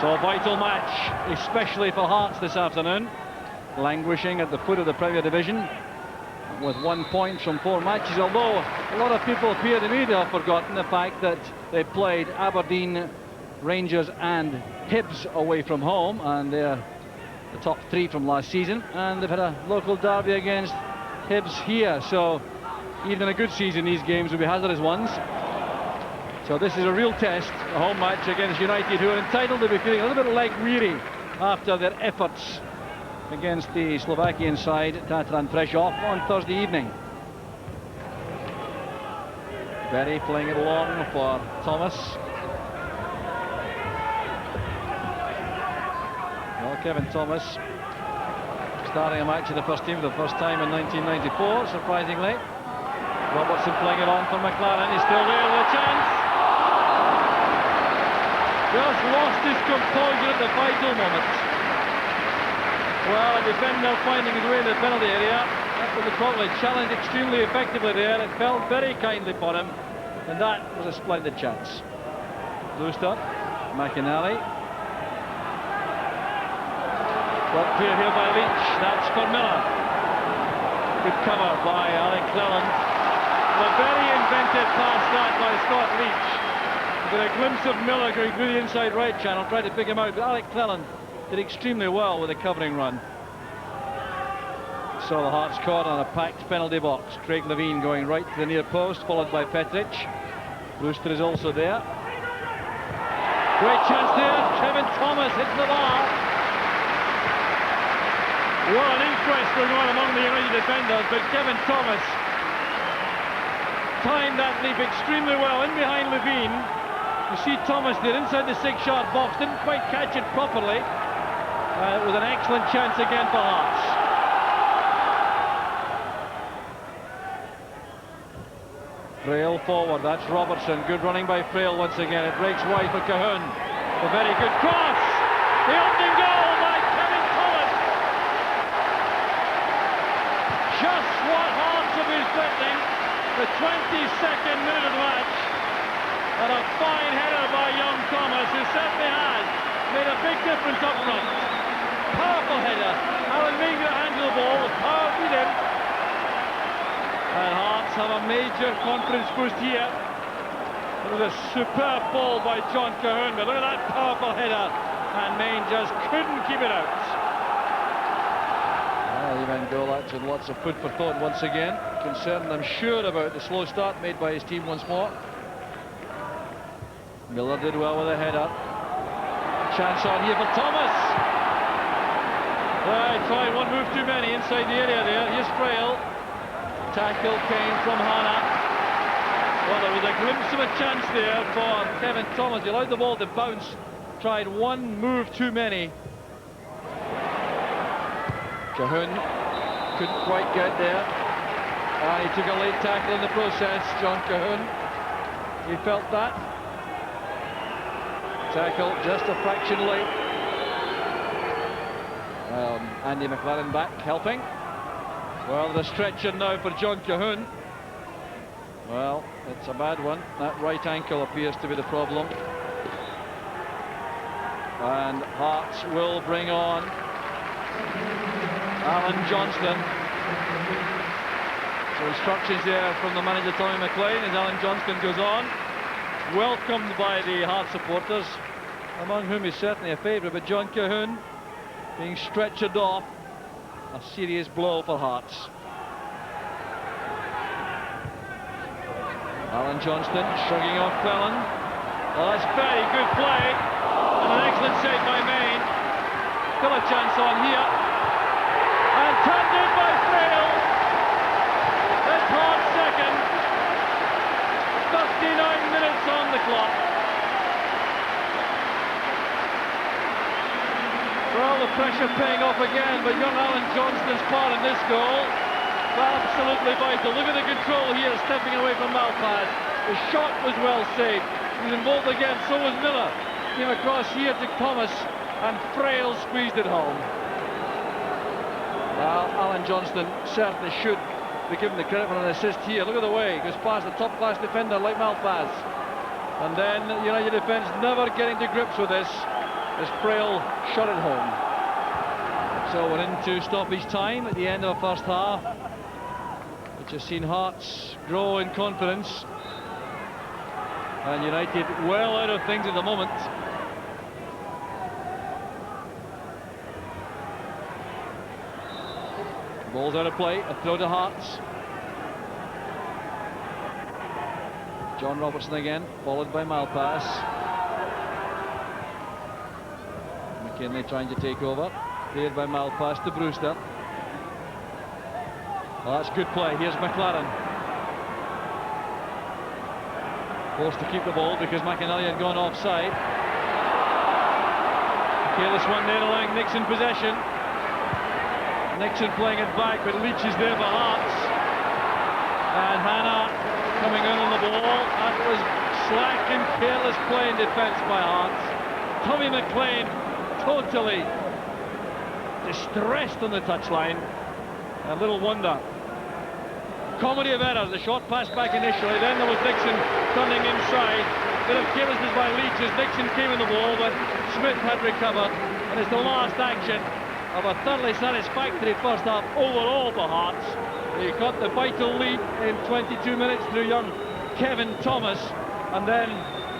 So a vital match, especially for Hearts this afternoon, languishing at the foot of the Premier Division with 1 point from 4 matches, although a lot of people appear to me to have forgotten the fact that they played Aberdeen, Rangers and Hibs away from home, and they're the top 3 from last season, and they've had a local derby against Hibs here, so even in a good season these games will be hazardous ones. So this is a real test, a home match against United, who are entitled to be feeling a little bit leg weary after their efforts against the Slovakian side, Tatran Prešov, on Thursday evening. Berry playing it along for Thomas. Well, Kevin Thomas starting a match in the first team for the first time in 1994, surprisingly. Robertson playing it on for McLaren. He's still there with a chance. Just lost his composure at the vital moment. Well, a defender finding his way in the penalty area. That was probably challenged extremely effectively there. It fell very kindly for him, and that was a splendid chance. Brewster, McInally. Well, clear here by Leach. That's for Miller. Good cover by Alec Cleland. A very inventive pass that by Scott Leach. Got a glimpse of Miller going through the inside right channel, tried to pick him out, but Alec Cleland did extremely well with a covering run. Saw the Hearts caught on a packed penalty box. Craig Levine going right to the near post, followed by Petric. Brewster is also there. Great chance there. Kevin Thomas hits the bar. What an inquest going on among the United defenders, but Kevin Thomas timed that leap extremely well in behind Levine. You see Thomas there inside the 6-yard box, didn't quite catch it properly. It was an excellent chance again for Hearts. Frail forward, that's Robertson. Good running by Frail once again. It breaks wide for Cahoon. A very good cross. The opening goal by Kevin Thomas. Just what Hearts have been threatening. The 22nd minute of the match. And a fine header by young Thomas, who certainly has made a big difference up front. Powerful header. Alan Meager handled the ball with power beat him. And Hearts have a major confidence boost here. It was a superb ball by John Cahoon, but look at that powerful header, and Maine just couldn't keep it out. Well, Ivan Golac with lots of food for thought once again, concerned, I'm sure, about the slow start made by his team once more. Miller did well with a header. Chance on here for Thomas. Right, tried one move too many inside the area there. Here's Frail. Tackle came from Hanna. Well, there was a glimpse of a chance there for Kevin Thomas. He allowed the ball to bounce. Tried one move too many. Cahoon couldn't quite get there. And he took a late tackle in the process, John Cahoon. He felt that. Tackle just a fraction late. Andy McLaren back helping. Well, the stretcher now for John Cahoon. Well, it's a bad one. That right ankle appears to be the problem. And Hearts will bring on Alan Johnston. So instructions there from the manager Tommy McLean as Alan Johnston goes on. Welcomed by the Hearts supporters, among whom is certainly a favourite, but John Cahoon being stretchered off. A serious blow for Hearts. Alan Johnston shrugging off Cleland. Well, that's very good play. And an excellent save by Maine. Still a chance on here. And turned in by Frail. It's Hearts second. 59 minutes on the clock. Well, the pressure paying off again, but young Alan Johnston's part in this goal, absolutely vital. Look at the control here, stepping away from Malpass. The shot was well saved. He was involved again, so was Miller. Came across here to Thomas, and Frail squeezed it home. Well, Alan Johnston certainly should be given the credit for an assist here. Look at the way he goes past a top-class defender like Malpass. And then United defence never getting to grips with this. as Frail shot it home. So we're into stoppage time at the end of the first half, which has seen Hearts grow in confidence, and United well out of things at the moment. Ball's out of play, a throw to Hearts. John Robertson again, followed by Malpass. McKinley trying to take over, cleared by Malpass to Brewster. Well, that's good play. Here's McLaren. Forced to keep the ball because McInally had gone offside. Careless one there, allowing Nixon possession. Nixon playing it back, but Leach is there for Hearts. And Hannah coming in on the ball. That was slack and careless play in defence by Hearts. Tommy McLean totally distressed on the touchline. A little wonder. Comedy of errors. The short pass back initially, then there was Nixon turning inside. Bit of carelessness by Leach as Nixon came in the ball, but Smith had recovered. And it's the last action of a thoroughly satisfactory first half overall for Hearts. They got the vital lead in 22 minutes through young Kevin Thomas, and then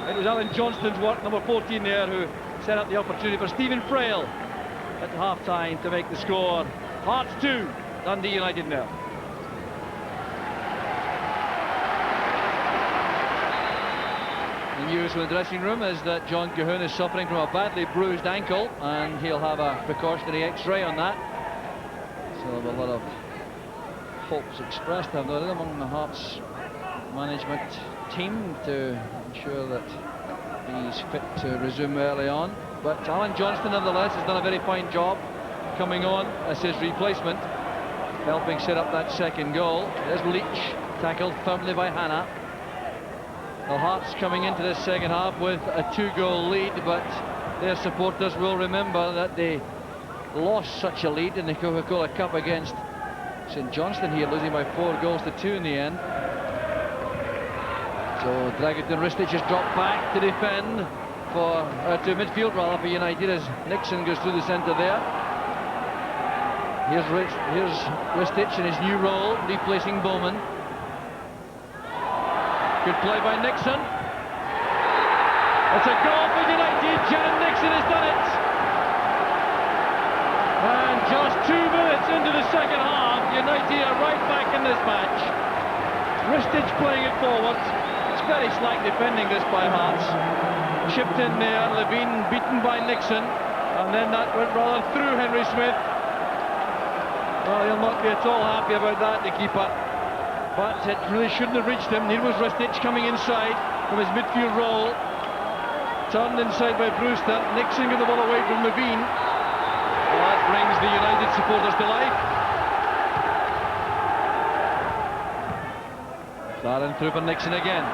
it was Alan Johnston's work, number 14 there, who set up the opportunity for Stephen Frail at half-time to make the score. Hearts 2, Dundee United 0. The news from the dressing room is that John Cahoon is suffering from a badly bruised ankle, and he'll have a precautionary x-ray on that. So there'll be a lot of hopes expressed, I've noted, among the Hearts management team to ensure that he's fit to resume early on. But Alan Johnston, nevertheless, has done a very fine job coming on as his replacement, helping set up that second goal. There's Leach, tackled firmly by Hannah. The Hearts coming into this second half with a 2-goal lead, but their supporters will remember that they lost such a lead in the Coca-Cola Cup against St Johnstone here, losing by 4-2 in the end. So Dragutin Ristic has dropped back to defend to midfield rather for United as Nixon goes through the centre there. Here's Ristic in his new role, replacing Bowman. Good play by Nixon. It's a goal for United. Jaron Nixon has done it. And just 2 minutes into the second half, United are right back in this match. Ristic playing it forward. It's very slack defending this by Hearts. Chipped in there, Levine beaten by Nixon, and then that went rather through Henry Smith. Well, he'll not be at all happy about that, the keeper. But it really shouldn't have reached him. Here was Ristic coming inside from his midfield role. Turned inside by Brewster. Nixon got the ball away from Levine. Well, that brings the United supporters to life. McLaren through for Nixon again.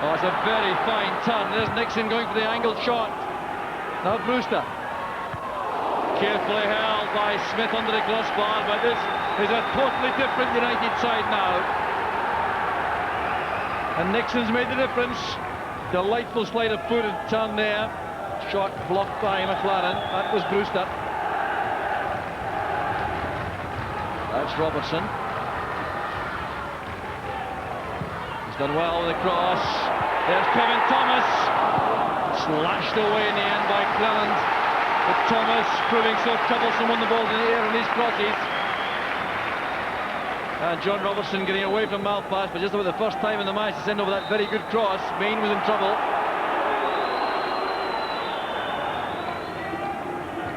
Oh, it's a very fine turn. There's Nixon going for the angled shot. Now Brewster. Carefully held by Smith under the crossbar, but this is a totally different United side now. And Nixon's made the difference. Delightful sleight of foot and turn there. Shot blocked by McLaren. That was Brewster. That's Robertson. He's done well with the cross. There's Kevin Thomas. Slashed away in the end by Cleland. But Thomas proving so troublesome when the ball's in the air and these crosses. And John Robertson getting away from Malpass, but just about the first time in the match to send over that very good cross. Maine was in trouble.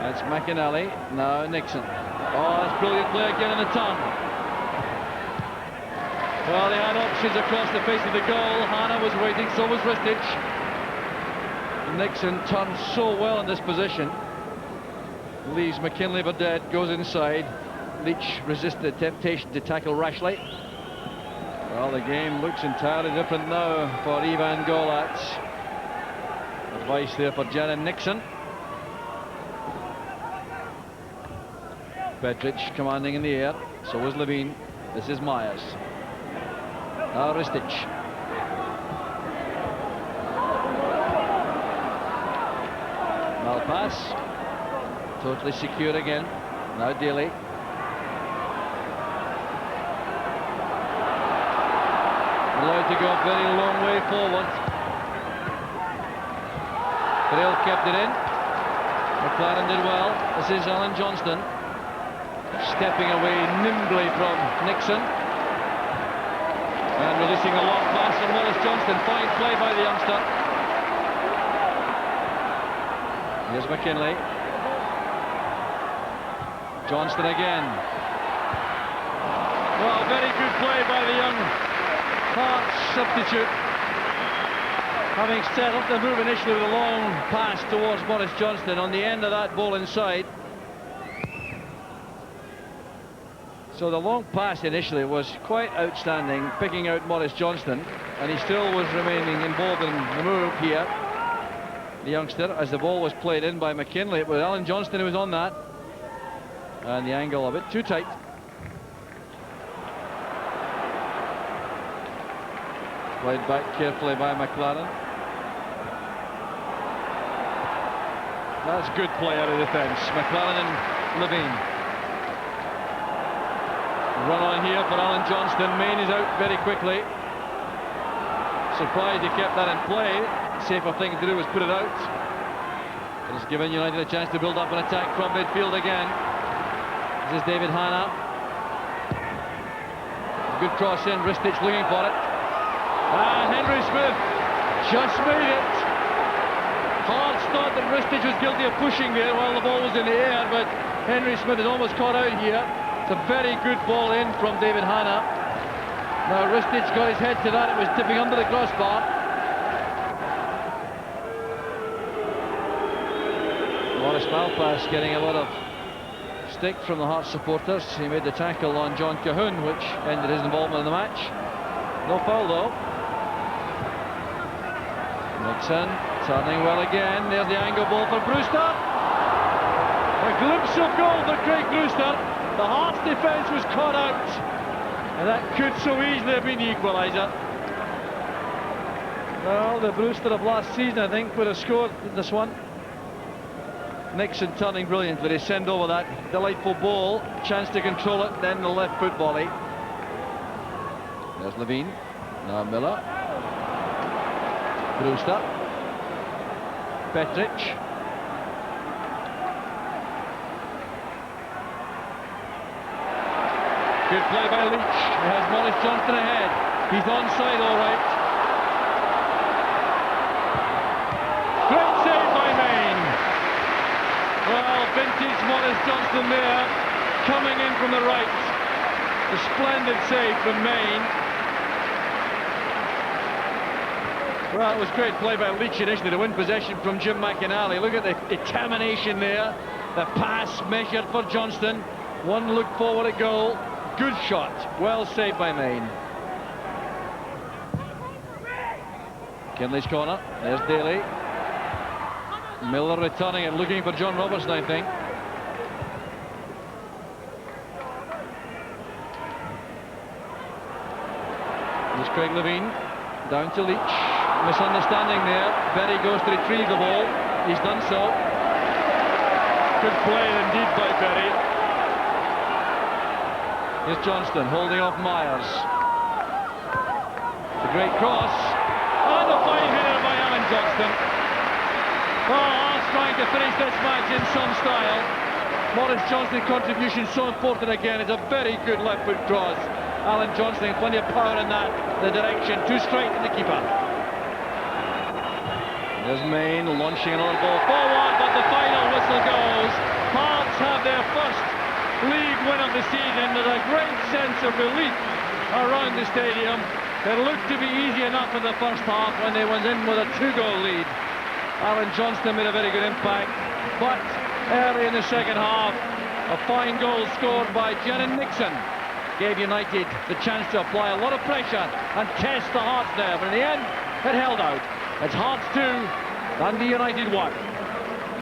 That's McInally, now Nixon. Oh, that's brilliant play again in the turn. Well, they had options across the face of the goal. Hannah was waiting, so was Ristic. Nixon turns so well in this position. Leaves McKinley for dead, goes inside. Leach resisted the temptation to tackle Rashley. Well, the game looks entirely different now for Ivan Golat. Advice there for Jaron Nixon. Petric commanding in the air, so is Levine. This is Myers. Now Ristic. Foul pass. Totally secure again. Now Daly. Allowed to go a very long way forward. Braille kept it in. McLaren did well. This is Alan Johnston. Stepping away nimbly from Nixon. And releasing a long pass from Wallace Johnston. Fine play by the youngster. Here's McKinley. Johnston again. Well, very good play by the young Hearts substitute. Having set up the move initially with a long pass towards Maurice Johnston, on the end of that ball inside. So the long pass initially was quite outstanding, picking out Maurice Johnston, and he still was remaining involved in the move here, the youngster, as the ball was played in by McKinley. It was Alan Johnston who was on that, and the angle a bit too tight. Played back carefully by McLaren. That's good play out of defence. McLaren and Levine. Run on here for Alan Johnston. Main is out very quickly. Surprised he kept that in play. Safer thing to do was put it out. But it's given United a chance to build up an attack from midfield again. This is David Hanna. Good cross in. Ristich looking for it. And Henry Smith just made it. Hearts thought that Ristich was guilty of pushing there while the ball was in the air, but Henry Smith is almost caught out here. It's a very good ball in from David Hanna. Now Ristich got his head to that. It was tipping under the crossbar. Maurice Malpass getting a lot of stick from the Hearts supporters. He made the tackle on John Cahoon, which ended his involvement in the match. No foul though. Nixon turning well again. There's the angle ball for Brewster. A glimpse of goal for Craig Brewster. The Hearts defence was caught out, and that could so easily have been the equaliser. Well, the Brewster of last season, I think, would have scored this one. Nixon turning brilliantly to send over that delightful ball. Chance to control it, then the left foot volley. There's Levine. Now Miller. Brewster. Petric. Good play by Leach. He has Maurice Johnston ahead. He's onside all right. Great save by Main. Well, vintage Maurice Johnston there, coming in from the right. A splendid save from Main. Well, it was great play by Leach initially to win possession from Jim McInally. Look at the determination there. The pass measured for Johnston. One look forward at goal. Good shot. Well saved by Main. Kinley's corner. There's Daly. Miller returning it, looking for John Robertson, I think. There's Craig Levine. Down to Leach. Misunderstanding there. Berry goes to retrieve the ball. He's done so. Good play indeed by Berry. Here's Johnston holding off Myers. A great cross. And a fine header by Alan Johnston. Oh, Hearts trying to finish this match in some style. Maurice Johnston's contribution so important again. It's a very good left foot cross. Alan Johnston, plenty of power in that the direction. Too straight to the keeper. There's Main launching another ball forward, but the final whistle goes. Hearts have their first league win of the season with a great sense of relief around the stadium. It looked to be easy enough in the first half when they went in with a 2-goal lead. Alan Johnston made a very good impact, but early in the second half, a fine goal scored by Jenan Nixon gave United the chance to apply a lot of pressure and test the Hearts there, but in the end, it held out. It's Hearts 2, Dundee United 1.